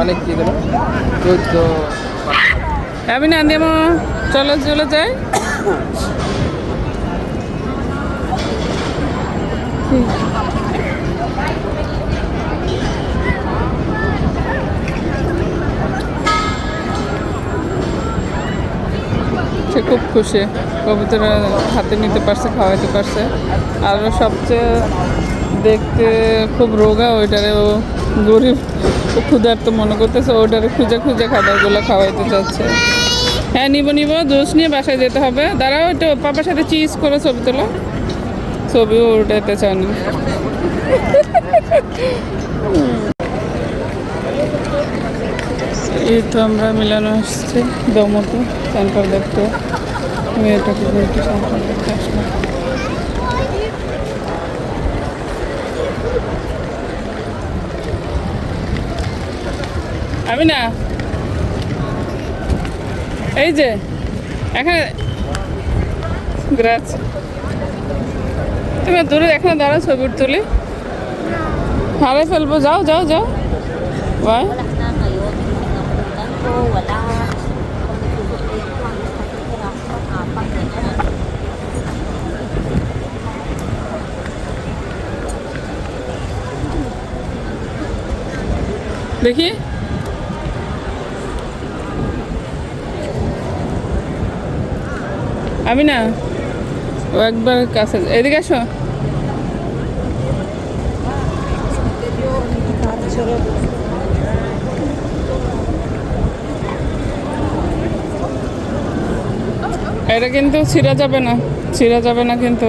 অনেক কি দিল 14 আমি না দেবো চলো চলে যাই সে খুব খুশি কবুতরা হাতে নিতে পারছে খাওয়াইতে পারছে আর সবচেয়ে দেখতে খুব রোগা ওইটারে ও গরিব ও ক্ষুধার্ত মনে করতেছে ওইটারে খুঁজে খুঁজে খাবারগুলো খাওয়াইতে চাচ্ছে হ্যাঁ নিব জুস নিয়ে বাসায় যেতে হবে দাঁড়াও একটু পাপার সাথে চিজ করে ছবি তোলো ছবিও উঠাইতে চান এই তো আমরা মিলানো আসছি দমতো সেন্টার দেখতে মেয়েটাকে একটু সেন্টার দেখতে আসলাম আমি না এই যে এখানে গ্রাচ তুমি দূরে এখানে দাঁড়াও ছবি তুলি হারাই ফেলবো যাও যাও যাও ভাই দেখি আমি না ও একবার কাছে এদিকে আসো এটা কিন্তু ছিঁড়া যাবে না কিন্তু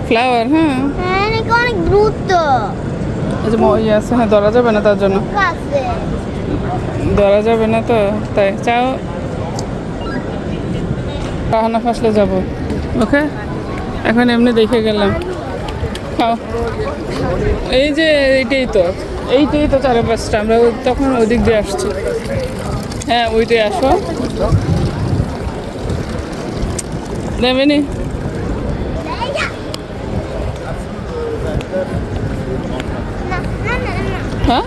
ফ্লাওয়ার হ্যাঁ অনেক দ্রুত এই যে ইয়ে আছে হ্যাঁ ধরা যাবে না তার জন্য ধরা যাবে না তো তাই চাও পাহানা ফাসলে যাব ওকে এখন এমনি দেখে গেলাম খাও এই যে এইটাই তো 4-5টা আমরা তখন ওদিক দিয়ে আসছি হ্যাঁ ওইটাই আসো দেবেনি হ্যাঁ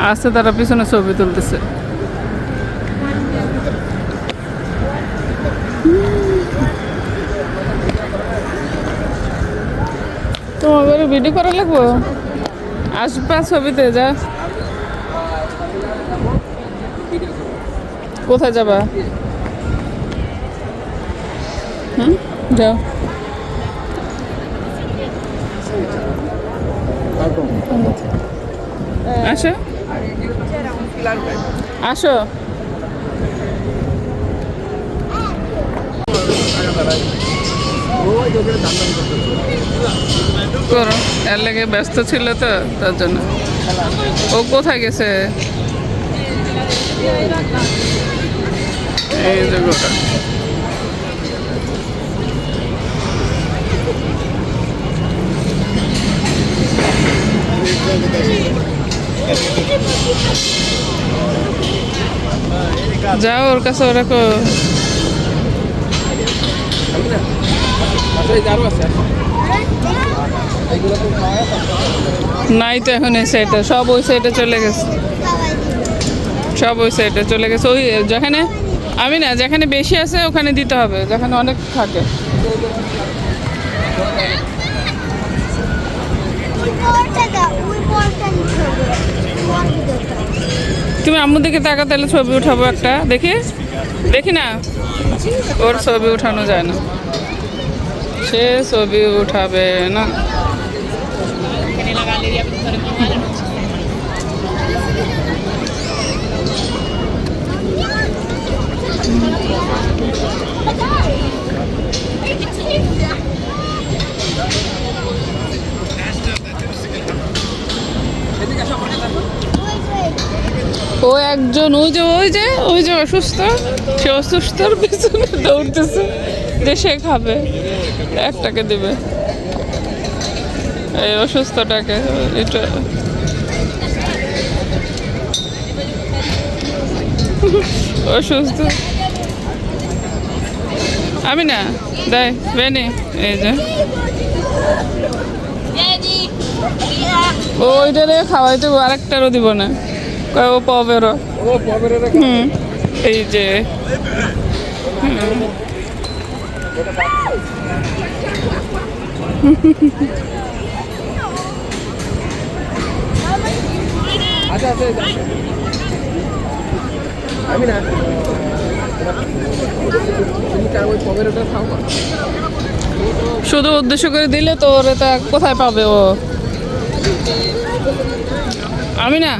আসতে তারা পিছনে ছবি তুলতেছে তোমাদের ভিডিও করা লাগবো আসবা ছবিতে যা কোথায় যাবা যাও আসো আসো করো এর লেগে ব্যস্ত ছিল তো তার জন্য ও কোথায় গেছে এই যে গোটা যাও ওর কাছে ওরকম নাই তো এখন এই সাইডে সব ওই সাইডে চলে গেছে ওই যেখানে আমি না যেখানে বেশি আছে ওখানে দিতে হবে যেখানে অনেক থাকে তুমি আম্মুর দিকে তাকা তাহলে ছবি উঠাবো একটা দেখি না ওর ছবি উঠানো যায় না সে ছবি উঠাবে না ও একজন ওই যে অসুস্থ সে অসুস্থর পেছনে দৌড়তেছে যে সে খাবে একটাকে দেবে এই অসুস্থটাকে এটা অসুস্থ আমি না দেয় বেনি এই যে ওইটারে খাওয়াইতে আরেকটারও দিব না কয় ও পবেরও ও পবের হুম এই যে আচ্ছা আচ্ছা আমি না তুমি কি ওই পবের ওটা খাও না শুধু উদ্দেশ্য করে দিলে তো ওরে তা কোথায় পাবে ও আমি না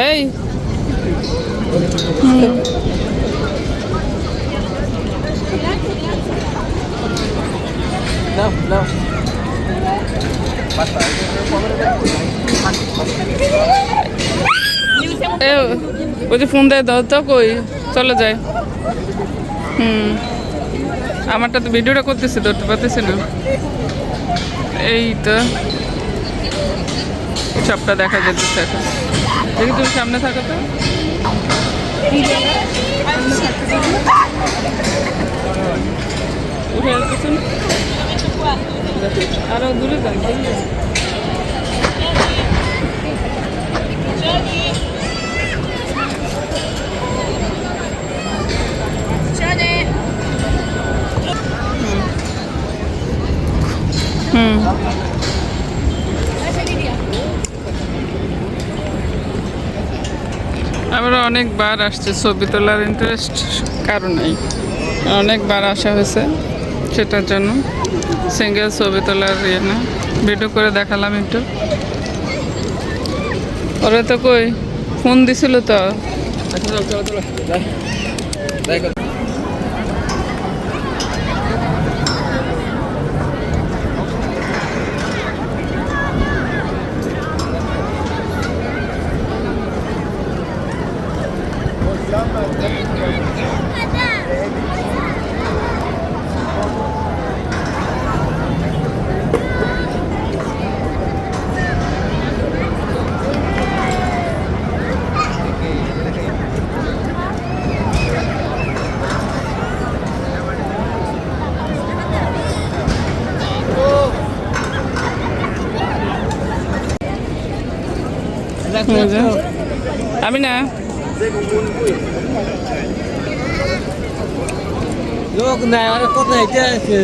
এই না না এ ওই যে ফোন দেয় দাও তো কই চলে যায় আমারটা তো ভিডিওটা করতেছে ধরতে পারতেছে না এই তো সবটা দেখা যেতেছে এখন দেখি তুমি সামনে থাকো তো উঠে যাচ্ছেন আরো দূরে যান আমরা অনেকবার আসছে ছবি তোলার ইন্টারেস্ট কারণেই অনেকবার আসা হয়েছে সেটার জন্য সিঙ্গেল ছবি তোলার ইয়ে না ভিডিও করে দেখালাম একটু ওরা তো কই ফোন দিছিল তো আচ্ছা চলো চলো চলো দেখো আমি না লোক নাই আর কোথায় যাচ্ছে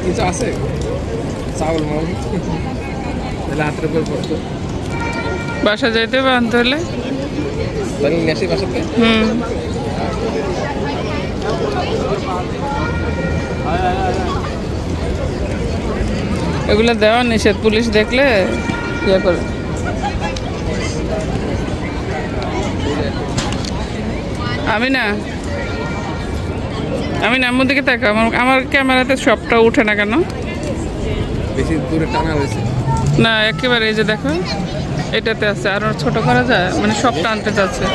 কিছু আছে চাউল মাউল রাত্রে পর পড়তো বাসা যাইতে হবে আনতে হলে তাহলে নেশি বাসাতে এগুলো দেওয়া নিষেধ পুলিশ দেখলে ইয়ে করে আমি না আমার দিকে তাকা আমার ক্যামেরাতে সবটা উঠে না কেন বেশি দূরে টানা হয়েছে না একেবারে এই যে দেখো এটাতে আছে আর ছোট করা যায় মানে সবটা আনতে চাচ্ছে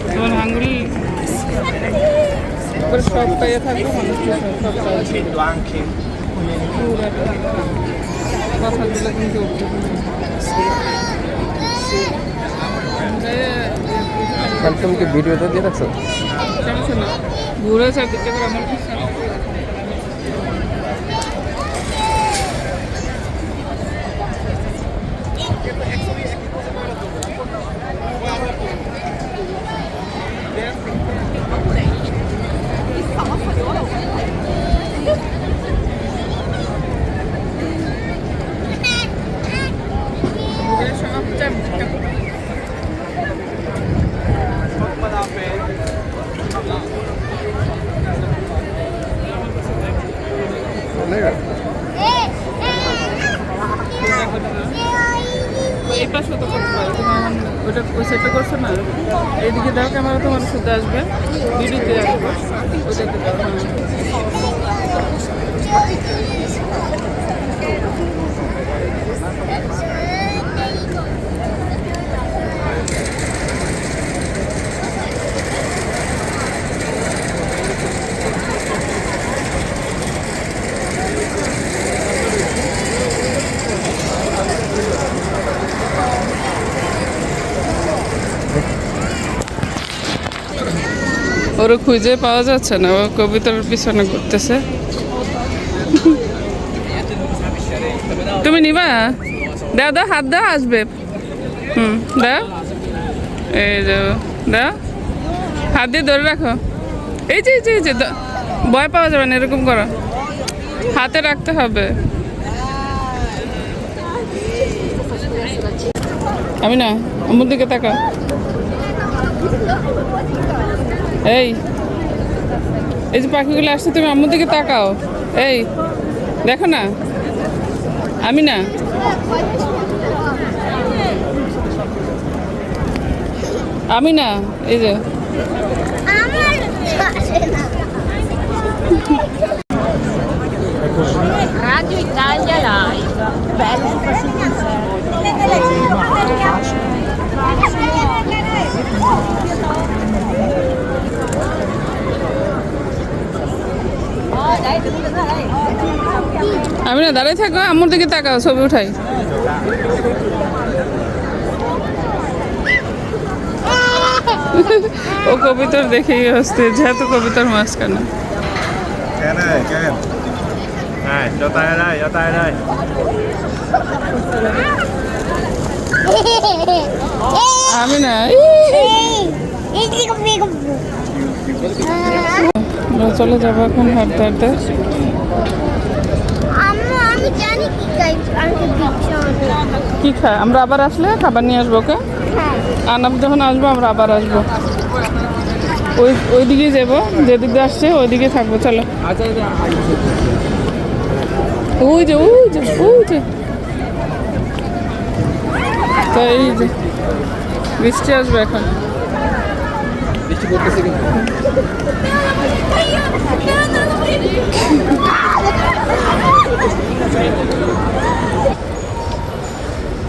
তোমার আঙ্গুল সবটা ইয়ে থাকবে কথা দিলে কিন্তু তুমি কি ভিডিওতে দিয়ে রাখছো সমস্যা না ঘুরে চারদিকে আমার এই পাশে তো করতে পারো তুমি ওইটা ওই সাইডটা করছো না এইদিকে দাও ক্যামেরা তোমার শুদ্ধ আসবে ভিডিওতে আসবে ওইটাতে দাও ওরা খুঁজে পাওয়া যাচ্ছে না, ও কবিতার পিছনে ঘুরতেছে। তুমি নিবা? দাও দাও, হাত দাও, আসবে। দাও, এই যাও, দাও, হাত দিয়ে ধরে রাখো। এই যে এই যে এই যে, ভয় পাওয়া যাবে না, এরকম করো, হাতে রাখতে হবে। আমি না, আমার দিকে তাকাও। এই এই যে পাখিগুলো আসছে, তুমি আমার দিকে তাকাও। এই দেখো না, আমি না, আমি না, এই যে Radio Italia Live, bello super আমি না, দাঁড়াই থাকো, আমার দিকে তাকাও, ছবি উঠাই। ও কবিতার দেখেই আসতে, যেহেতু কবিতার মাঝখানে। Này, cho tay ở đây, cho tay ở đây. আমি না, আমরা চলে যাবো এখন হাঁটতে হাঁটতে। আমি জানি কি খাই, আমি তো দিচ্ছি না। কি খায়? আমরা আবার আসলে খাবার নিয়ে আসবো, ওকে? হ্যাঁ। আনাম যখন আসবো আমরা আবার আসবো, ওই দিকে যাবো, যেদিক দিয়ে আসছে ওই দিকে থাকবো। চলো, ওই যে ওই যে ওই যে, তো এই যে বৃষ্টি আসবে এখন। বৃষ্টি পড়তেছে কিন্তু।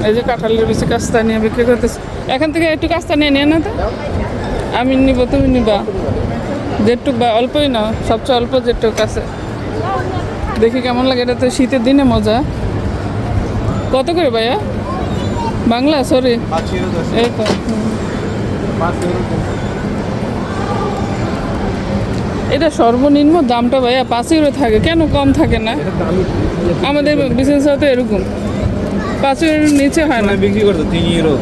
এই যে কাঁঠালের বেশি কাস্তা নিয়ে বিক্রি করতেছে। এখান থেকে একটু কাস্তা নিয়ে নিয়ে না তো, আমি নিব, তুমি নিবা। যেটুক বা অল্পই না, সবচেয়ে অল্প যেটুক আছে, দেখি কেমন লাগে। এটা তো শীতের দিনে মজা। কত করে ভাইয়া? বাংলা, সরি, এই তো। এটা সর্বনিম্ন দামটা ভাইয়া 5 ইউরো থাকে, কেন কম থাকে না? আমাদের বিজনেস তো এরকম 5 ইউরোর নিচে হয় না, বিক্রি করতো 3 ইউরো।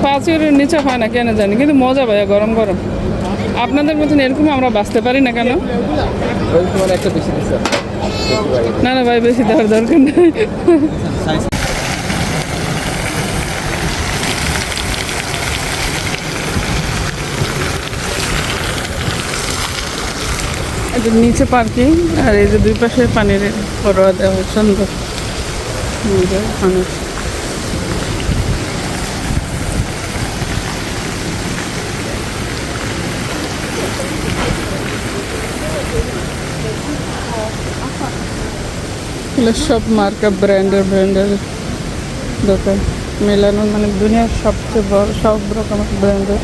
5 ইউরোর নিচে হয় না, কেন জানি, কিন্তু মজা ভাইয়া, গরম গরম। আপনাদের মতন এরকম আমরা বাঁচতে পারি না কেন? তোমার একটা বেশি দিচ্ছে। না না ভাই, বেশি দেওয়ার দরকার নেই। এই যে নিচে পার্কিং, আর এই যে দুই পাশে পানির ফরোয়া দেওয়া, সুন্দর মানুষ। সব মার্কা ব্র্যান্ডের দোকান মেলানো, মানে দুনিয়ার সবচেয়ে বড় সব রকমের ব্র্যান্ডের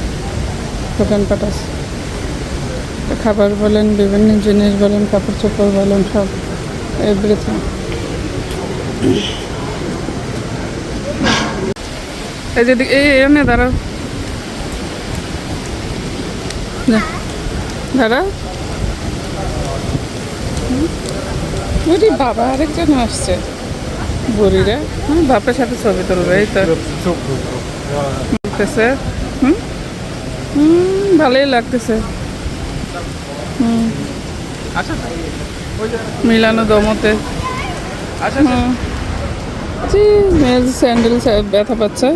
দোকানপাট আছে। খাবার বলেন, বিভিন্ন জিনিস বলেন, কাপড় চোপড় বলেন, সব এভরিথিং। এই যে এই এনে দাঁড়াও, দাঁড়াও। ওরে বাবা, আরেকজন আসছে, বুড়িরা। বাপের সাথে ছবি তুলবে, এই তো লাগতেছে। ভালোই লাগতেছে। মিলানো দমতে। জি, মেয়ের স্যান্ডেল ব্যথা পাচ্ছে।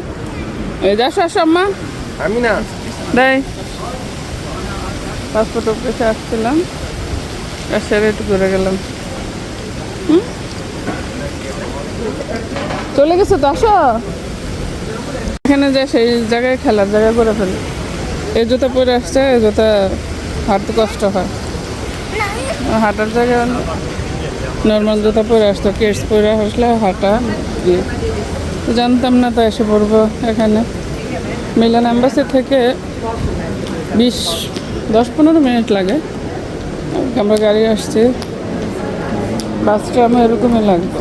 এই যা, আসো আম্মা। আমি না, দেয় পাসপোর্ট অফিসে আসছিলাম, সেরে একটু ঘুরে গেলাম। চলে গেছে তো, আসো। এখানে যায় সেই জায়গায় খেলার জায়গা করে ফেলে। এই জুতা পরে আসছে, এই জুতা হাঁটতে কষ্ট হয়, হাঁটার জায়গায় নর্মাল জুতা পরে আসতো। কিডস পরে আসলে হাঁটা জানতাম না, তো এসে পড়বো এখানে। মিলান এম্বাসি থেকে 10-15 মিনিট লাগে। আমরা গাড়ি আসছি, বাসটা আমার এরকমই লাগবে।